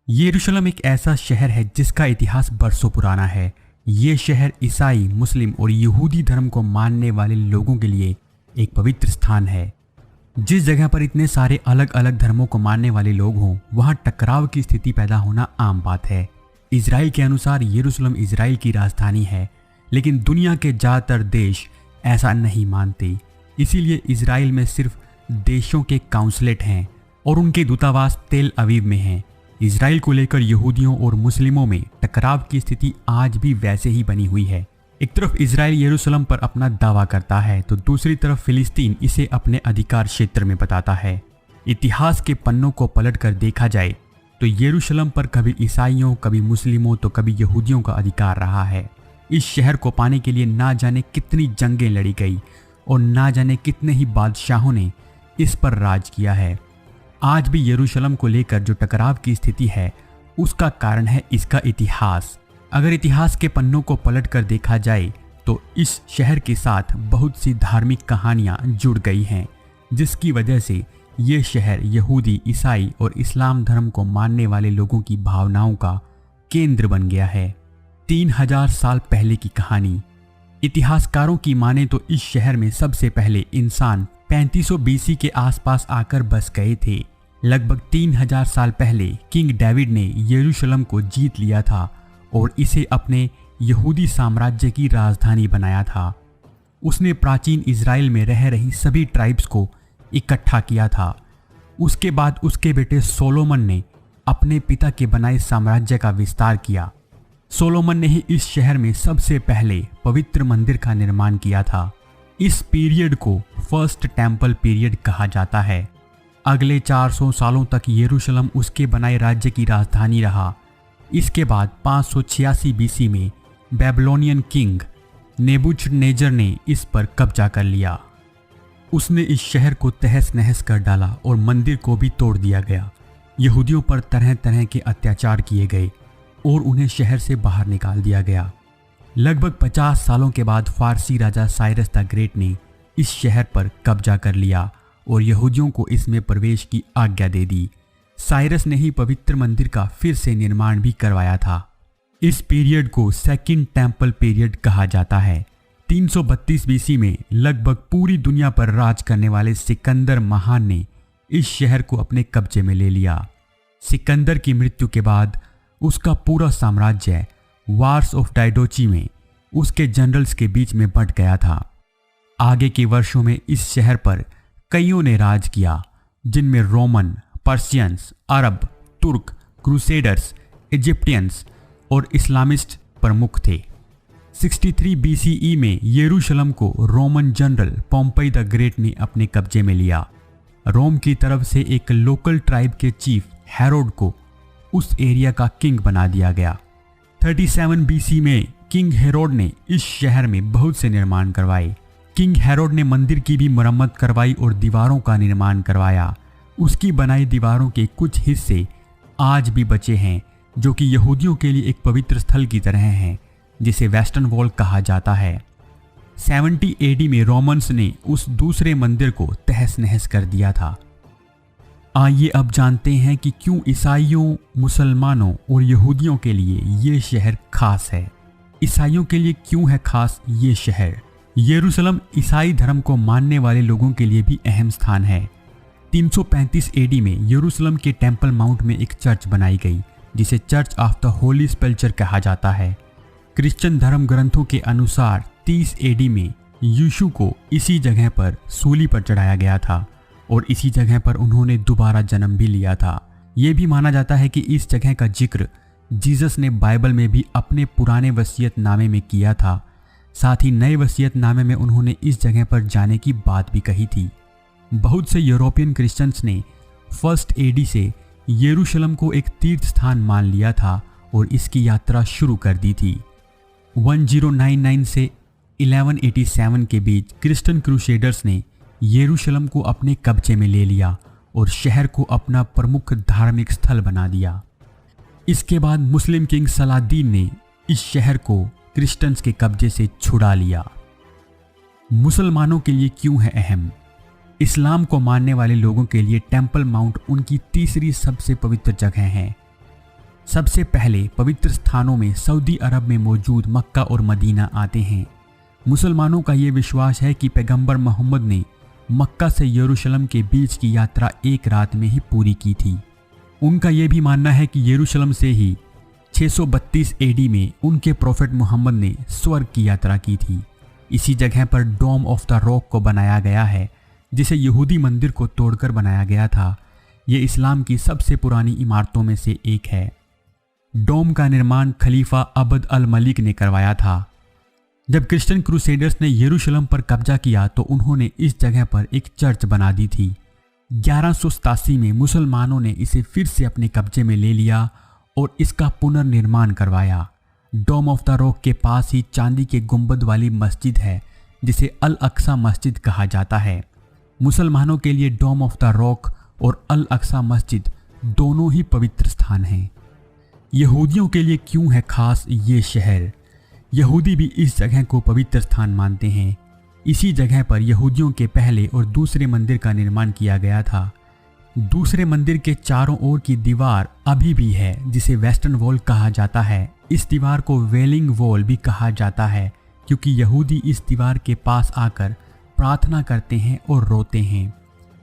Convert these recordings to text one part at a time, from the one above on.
यरूशलेम एक ऐसा शहर है जिसका इतिहास बरसों पुराना है। ये शहर ईसाई, मुस्लिम और यहूदी धर्म को मानने वाले लोगों के लिए एक पवित्र स्थान है। जिस जगह पर इतने सारे अलग अलग धर्मों को मानने वाले लोग हों, वहाँ टकराव की स्थिति पैदा होना आम बात है। इजराइल के अनुसार यरूशलेम इजराइल की राजधानी है, लेकिन दुनिया के ज़्यादातर देश ऐसा नहीं मानते। इसीलिए इजराइल में सिर्फ देशों के काउंसलेट हैं और उनके दूतावास तेल अवीव में हैं। इजराइल को लेकर यहूदियों और मुस्लिमों में टकराव की स्थिति आज भी वैसे ही बनी हुई है। एक तरफ इजराइल यरूशलेम पर अपना दावा करता है, तो दूसरी तरफ फिलिस्तीन इसे अपने अधिकार क्षेत्र में बताता है। इतिहास के पन्नों को पलटकर देखा जाए तो यरूशलेम पर कभी ईसाइयों, कभी मुस्लिमों तो कभी यहूदियों का अधिकार रहा है। इस शहर को पाने के लिए ना जाने कितनी जंगें लड़ी गई और ना जाने कितने ही बादशाहों ने इस पर राज किया है। आज भी यरूशलेम को लेकर जो टकराव की स्थिति है, उसका कारण है इसका इतिहास। अगर इतिहास के पन्नों को पलटकर देखा जाए तो इस शहर के साथ बहुत सी धार्मिक कहानियां जुड़ गई हैं, जिसकी वजह से ये शहर यहूदी, ईसाई और इस्लाम धर्म को मानने वाले लोगों की भावनाओं का केंद्र बन गया है। 3000 साल पहले की कहानी। इतिहासकारों की माने तो इस शहर में सबसे पहले इंसान 3500 बीसी के आसपास आकर बस गए थे। लगभग 3000 साल पहले किंग डेविड ने यरूशलेम को जीत लिया था और इसे अपने यहूदी साम्राज्य की राजधानी बनाया था। उसने प्राचीन इजराइल में रह रही सभी ट्राइब्स को इकट्ठा किया था। उसके बाद उसके बेटे सोलोमन ने अपने पिता के बनाए साम्राज्य का विस्तार किया। सोलोमन ने ही इस शहर में सबसे पहले पवित्र मंदिर का निर्माण किया था। इस पीरियड को फर्स्ट टेम्पल पीरियड कहा जाता है। अगले 400 सालों तक यरूशलेम उसके बनाए राज्य की राजधानी रहा। इसके बाद 586 बीसी में बेबीलोनियन किंग नेबूकदनेस्सर ने इस पर कब्जा कर लिया। उसने इस शहर को तहस नहस कर डाला और मंदिर को भी तोड़ दिया गया। यहूदियों पर तरह तरह के अत्याचार किए गए और उन्हें शहर से बाहर निकाल दिया गया। लगभग 50 सालों के बाद फारसी राजा साइरस द ग्रेट ने इस शहर पर कब्जा कर लिया और यहूदियों को इसमें प्रवेश की आज्ञा दे दी। साइरस ने ही पवित्र मंदिर का फिर से निर्माण भी करवाया था। इस पीरियड को सेकंड टेम्पल पीरियड कहा जाता है। 332 बीसी में लगभग पूरी दुनिया पर राज करने वाले सिकंदर महान ने इस शहर को अपने कब्जे में ले लिया। सिकंदर की मृत्यु के बाद उसका पूरा साम्राज्य वार्स ऑफ डायडोची में उसके जनरल्स के बीच में बंट गया था। आगे के वर्षों में इस शहर पर कईयों ने राज किया, जिनमें रोमन, पर्शियंस, अरब, तुर्क, क्रूसेडर्स, इजिप्टियंस और इस्लामिस्ट प्रमुख थे। 63 बीसीई में यरूशलेम को Roman general Pompey the great ने अपने कब्जे में लिया। रोम की तरफ से एक लोकल ट्राइब के चीफ हेरोड को उस एरिया का किंग बना दिया गया। 37 बीसी में किंग हेरोड ने इस शहर में बहुत से निर्माण करवाए। किंग हेरोड ने मंदिर की भी मरम्मत करवाई और दीवारों का निर्माण करवाया। उसकी बनाई दीवारों के कुछ हिस्से आज भी बचे हैं, जो कि यहूदियों के लिए एक पवित्र स्थल की तरह हैं, जिसे वेस्टर्न वॉल कहा जाता है। 70 एडी में रोमन्स ने उस दूसरे मंदिर को तहस नहस कर दिया था। आइए अब जानते हैं कि क्यों ईसाइयों, मुसलमानों और यहूदियों के लिए ये शहर खास है। ईसाइयों के लिए क्यों है खास ये शहर? यरूशलेम ईसाई धर्म को मानने वाले लोगों के लिए भी अहम स्थान है। 335 एडी में यरूशलेम के टेम्पल माउंट में एक चर्च बनाई गई, जिसे चर्च ऑफ द होली सेपल्चर कहा जाता है। क्रिश्चियन धर्म ग्रंथों के अनुसार 30 एडी में यीशु को इसी जगह पर सूली पर चढ़ाया गया था और इसी जगह पर उन्होंने दोबारा जन्म भी लिया था। ये भी माना जाता है कि इस जगह का जिक्र जीसस ने बाइबल में भी अपने पुराने वसीयतनामे में किया था। साथ ही नए वसीयतनामे में उन्होंने इस जगह पर जाने की बात भी कही थी। बहुत से यूरोपियन क्रिश्चियंस ने फर्स्ट एडी से यरूशलेम को एक तीर्थ स्थान मान लिया था और इसकी यात्रा शुरू कर दी थी। 1099 से 1187 के बीच क्रिश्चियन क्रूसेडर्स ने यरूशलेम को अपने कब्जे में ले लिया और शहर को अपना प्रमुख धार्मिक स्थल बना दिया। इसके बाद मुस्लिम किंग सलादीन ने इस शहर को क्रिश्चियंस के कब्जे से छुड़ा लिया। मुसलमानों के लिए क्यों है अहम? इस्लाम को मानने वाले लोगों के लिए टेम्पल माउंट उनकी तीसरी सबसे पवित्र जगह है। सबसे पहले पवित्र स्थानों में सऊदी अरब में मौजूद मक्का और मदीना आते हैं। मुसलमानों का ये विश्वास है कि पैगंबर मोहम्मद ने मक्का से यरूशलेम के बीच की यात्रा एक रात में ही पूरी की थी। उनका यह भी मानना है कि यरूशलेम से ही 632 एडी में उनके प्रोफेट मोहम्मद ने स्वर्ग की यात्रा की थी। इसी जगह पर डोम ऑफ द रॉक को बनाया गया है, जिसे यहूदी मंदिर को तोड़कर बनाया गया था। ये इस्लाम की सबसे पुरानी इमारतों में से एक है। डोम का निर्माण खलीफा अब्द अल मलिक ने करवाया था। जब क्रिश्चियन क्रूसेडर्स ने यरूशलेम पर कब्जा किया तो उन्होंने इस जगह पर एक चर्च बना दी थी। 1187 में मुसलमानों ने इसे फिर से अपने कब्जे में ले लिया और इसका पुनर्निर्माण करवाया। डोम ऑफ द रॉक के पास ही चांदी के गुंबद वाली मस्जिद है, जिसे अल अक्सा मस्जिद कहा जाता है। मुसलमानों के लिए डोम ऑफ द रॉक और अल अक्सा मस्जिद दोनों ही पवित्र स्थान हैं। यहूदियों के लिए क्यों है खास ये शहर? यहूदी भी इस जगह को पवित्र स्थान मानते हैं। इसी जगह पर यहूदियों के पहले और दूसरे मंदिर का निर्माण किया गया था। दूसरे मंदिर के चारों ओर की दीवार अभी भी है, जिसे वेस्टर्न वॉल कहा जाता है। इस दीवार को वेलिंग वॉल भी कहा जाता है, क्योंकि यहूदी इस दीवार के पास आकर प्रार्थना करते हैं और रोते हैं।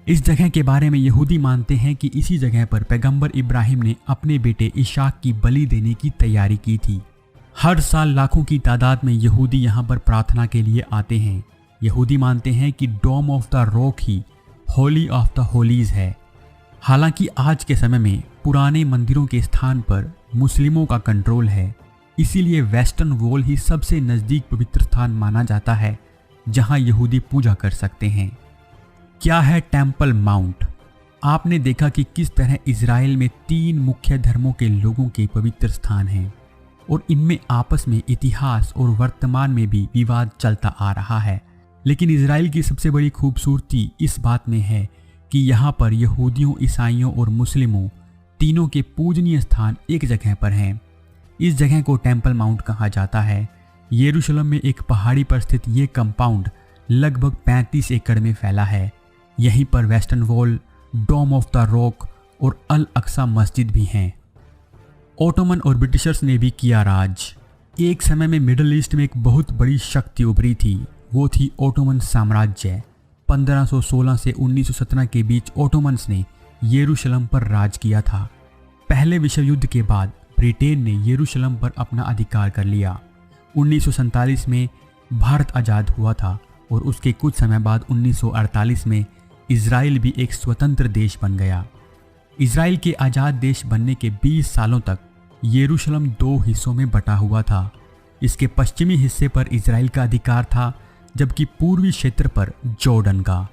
इस जगह के बारे में यहूदी मानते हैं कि इसी जगह पर पैगंबर इब्राहिम ने अपने बेटे इशाक की बलि देने की तैयारी की थी। हर साल लाखों की तादाद में यहूदी यहाँ पर प्रार्थना के लिए आते हैं। यहूदी मानते हैं कि डोम ऑफ द रॉक ही होली ऑफ द होलीज है। हालांकि आज के समय में पुराने मंदिरों के स्थान पर मुस्लिमों का कंट्रोल है, इसीलिए वेस्टर्न वॉल ही सबसे नज़दीक पवित्र स्थान माना जाता है जहां यहूदी पूजा कर सकते हैं। क्या है टेम्पल माउंट? आपने देखा कि किस तरह इजराइल में 3 मुख्य धर्मों के लोगों के पवित्र स्थान हैं और इनमें आपस में इतिहास और वर्तमान में भी विवाद चलता आ रहा है। लेकिन इजराइल की सबसे बड़ी खूबसूरती इस बात में है कि यहाँ पर यहूदियों, ईसाइयों और मुस्लिमों तीनों के पूजनीय स्थान एक जगह पर हैं। इस जगह को टेम्पल माउंट कहा जाता है। यरूशलेम में एक पहाड़ी पर स्थित ये कंपाउंड लगभग 35 एकड़ में फैला है। यहीं पर Western Wall, Dome of the Rock और अल अक्सा मस्जिद भी हैं। ओटोमन और ब्रिटिशर्स ने भी किया राज। एक समय में मिडिल ईस्ट में एक बहुत बड़ी शक्ति उभरी थी, वो थी ओटोमन साम्राज्य। 1516 से 1917 के बीच ओटोमन्स ने यरूशलेम पर राज किया था। पहले विश्व युद्ध के बाद ब्रिटेन ने यरूशलेम पर अपना अधिकार कर लिया। 1947 में भारत आज़ाद हुआ था और उसके कुछ समय बाद 1948 में इजराइल भी एक स्वतंत्र देश बन गया। इजराइल के आज़ाद देश बनने के 20 सालों तक यरूशलेम 2 हिस्सों में बटा हुआ था। इसके पश्चिमी हिस्से पर इजराइल का अधिकार था, जबकि पूर्वी क्षेत्र पर जॉर्डन का।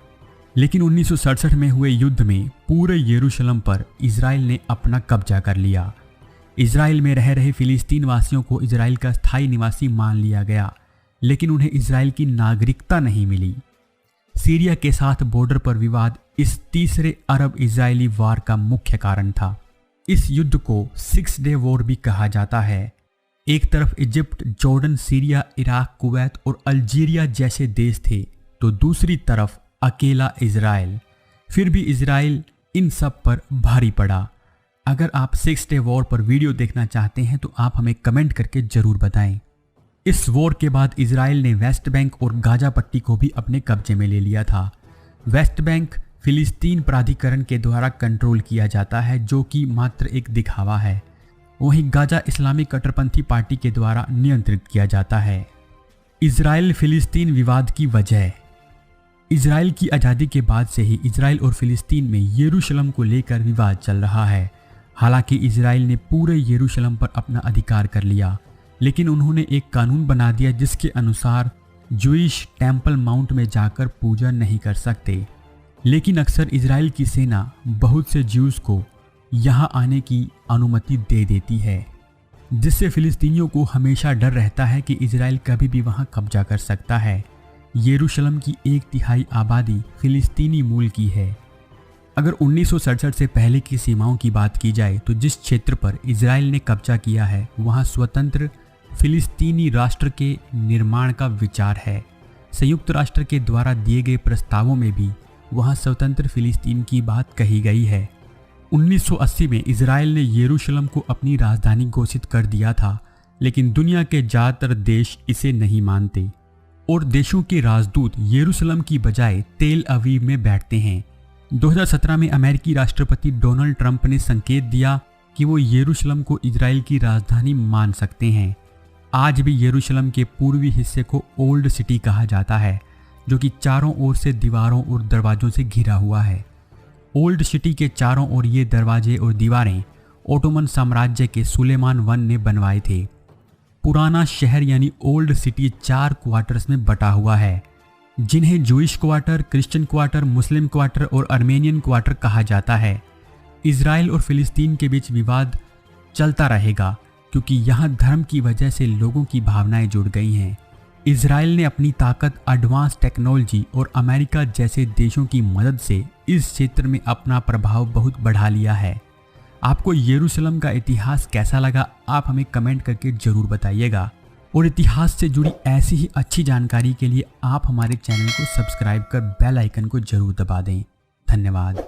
लेकिन 1967 में हुए युद्ध में पूरे यरूशलेम पर इजराइल ने अपना कब्जा कर लिया। इजराइल में रह रहे फिलिस्तीन वासियों को इजराइल का स्थायी निवासी मान लिया गया, लेकिन उन्हें इजराइल की नागरिकता नहीं मिली। सीरिया के साथ बॉर्डर पर विवाद इस तीसरे अरब इजरायली वार का मुख्य कारण था। इस युद्ध को 6 डे वॉर भी कहा जाता है। एक तरफ Egypt, Jordan, Syria, Iraq, Kuwait और अल्जीरिया जैसे देश थे, तो दूसरी तरफ अकेला इजराइल। फिर भी इजराइल इन सब पर भारी पड़ा। अगर आप 6 डे वॉर पर वीडियो देखना चाहते हैं तो आप हमें कमेंट करके जरूर बताएं। इस वॉर के बाद इजराइल ने वेस्ट बैंक और गाजा पट्टी को भी अपने कब्जे में ले लिया था। वेस्ट बैंक फिलिस्तीन प्राधिकरण के द्वारा कंट्रोल किया जाता है, जो कि मात्र एक दिखावा है। वहीं गाजा इस्लामिक कट्टरपंथी पार्टी के द्वारा नियंत्रित किया जाता है। इजराइल फिलिस्तीन विवाद की वजह। इजराइल की आज़ादी के बाद से ही इजराइल और फिलिस्तीन में यरूशलेम को लेकर विवाद चल रहा है। हालांकि इजराइल ने पूरे यरूशलेम पर अपना अधिकार कर लिया, लेकिन उन्होंने एक कानून बना दिया जिसके अनुसार जूइश टेम्पल माउंट में जाकर पूजा नहीं कर सकते। लेकिन अक्सर इजराइल की सेना बहुत से ज्यूज को यहाँ आने की अनुमति दे देती है, जिससे फिलिस्तीनियों को हमेशा डर रहता है कि इजराइल कभी भी वहाँ कब्जा कर सकता है। यरूशलेम की 1/3 आबादी फिलिस्तीनी मूल की है। अगर 1967 से पहले की सीमाओं की बात की जाए तो जिस क्षेत्र पर इजराइल ने कब्जा किया है वहाँ स्वतंत्र फिलिस्तीनी राष्ट्र के निर्माण का विचार है। संयुक्त राष्ट्र के द्वारा दिए गए प्रस्तावों में भी वहाँ स्वतंत्र फिलिस्तीन की बात कही गई है। 1980 में इजराइल ने यरूशलेम को अपनी राजधानी घोषित कर दिया था, लेकिन दुनिया के ज़्यादातर देश इसे नहीं मानते और देशों के राजदूत यरूशलेम की बजाय तेल अवीव में बैठते हैं। 2017 में अमेरिकी राष्ट्रपति डोनाल्ड ट्रंप ने संकेत दिया कि वो यरूशलेम को इजराइल की राजधानी मान सकते हैं। आज भी यरूशलेम के पूर्वी हिस्से को ओल्ड सिटी कहा जाता है, जो कि चारों ओर से दीवारों और दरवाजों से घिरा हुआ है। ओल्ड सिटी के चारों ओर ये दरवाजे और दीवारें ओटोमन साम्राज्य के सुलेमान वन ने बनवाए थे। पुराना शहर यानी ओल्ड सिटी 4 क्वार्टर्स में बटा हुआ है, जिन्हें जूइश क्वार्टर, क्रिश्चियन क्वार्टर, मुस्लिम क्वार्टर और अर्मेनियन क्वार्टर कहा जाता है। इजराइल और फिलिस्तीन के बीच विवाद चलता रहेगा, क्योंकि यहाँ धर्म की वजह से लोगों की भावनाएं जुड़ गई हैं। इजराइल ने अपनी ताकत, एडवांस टेक्नोलॉजी और अमेरिका जैसे देशों की मदद से इस क्षेत्र में अपना प्रभाव बहुत बढ़ा लिया है। आपको यरूशलेम का इतिहास कैसा लगा, आप हमें कमेंट करके ज़रूर बताइएगा। और इतिहास से जुड़ी ऐसी ही अच्छी जानकारी के लिए आप हमारे चैनल को सब्सक्राइब कर बेल आइकन को जरूर दबा दें। धन्यवाद।